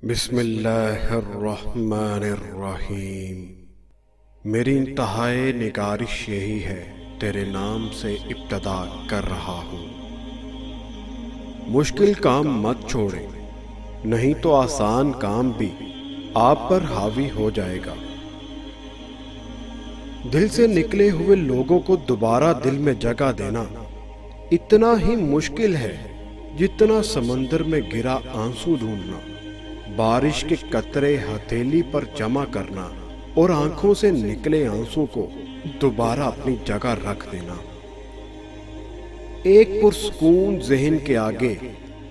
بسم اللہ الرحمن الرحیم۔ میری انتہائی نگارش یہی ہے، تیرے نام سے ابتدا کر رہا ہوں۔ مشکل کام مت چھوڑے، نہیں تو آسان کام بھی آپ پر حاوی ہو جائے گا۔ دل سے نکلے ہوئے لوگوں کو دوبارہ دل میں جگہ دینا اتنا ہی مشکل ہے جتنا سمندر میں گرا آنسو ڈھونڈنا، بارش کے قطرے ہتھیلی پر جمع کرنا اور آنکھوں سے نکلے آنسو کو دوبارہ اپنی جگہ رکھ دینا۔ ایک پرسکون ذہن کے آگے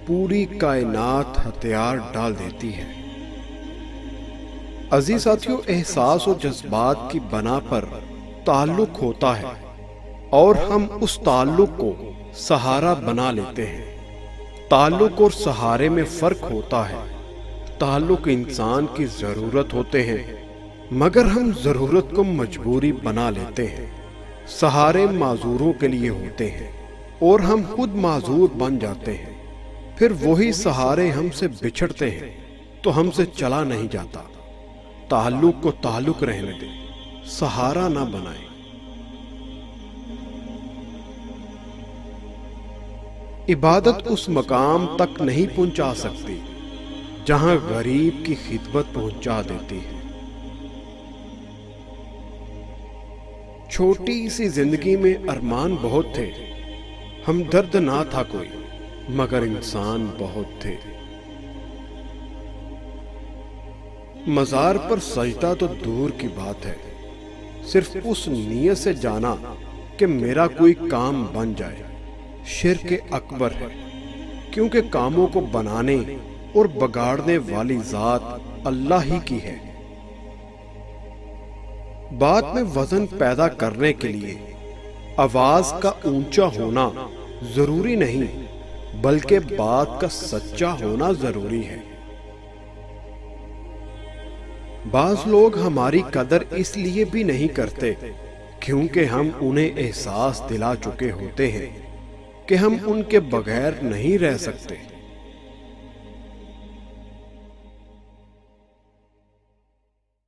پوری کائنات ہتھیار ڈال دیتی ہے۔ عزیز ساتھیوں، احساس و جذبات کی بنا پر تعلق ہوتا ہے اور ہم اس تعلق کو سہارا بنا لیتے ہیں۔ تعلق اور سہارے میں فرق ہوتا ہے۔ تعلق انسان کی ضرورت ہوتے ہیں، مگر ہم ضرورت کو مجبوری بنا لیتے ہیں۔ سہارے معذوروں کے لیے ہوتے ہیں اور ہم خود معذور بن جاتے ہیں۔ پھر وہی سہارے ہم سے بچھڑتے ہیں تو ہم سے چلا نہیں جاتا۔ تعلق کو تعلق رہنے دیں، سہارا نہ بنائیں۔ عبادت اس مقام تک نہیں پہنچا سکتی جہاں غریب کی خدمت پہنچا دیتی ہے۔ چھوٹی سی زندگی میں ارمان بہت تھے، ہمدرد نہ تھا کوئی، مگر انسان بہت تھے۔ مزار پر سجدہ تو دور کی بات ہے، صرف اس نیت سے جانا کہ میرا کوئی کام بن جائے شرک اکبر ہے، کیونکہ کاموں کو بنانے اور بگاڑنے والی ذات اللہ ہی کی ہے۔ بات میں وزن پیدا کرنے کے لیے آواز کا اونچا ہونا ضروری نہیں، بلکہ بات کا سچا ہونا ضروری ہے۔ بعض لوگ ہماری قدر اس لیے بھی نہیں کرتے کیونکہ ہم انہیں احساس دلا چکے ہوتے ہیں کہ ہم ان کے بغیر نہیں رہ سکتے۔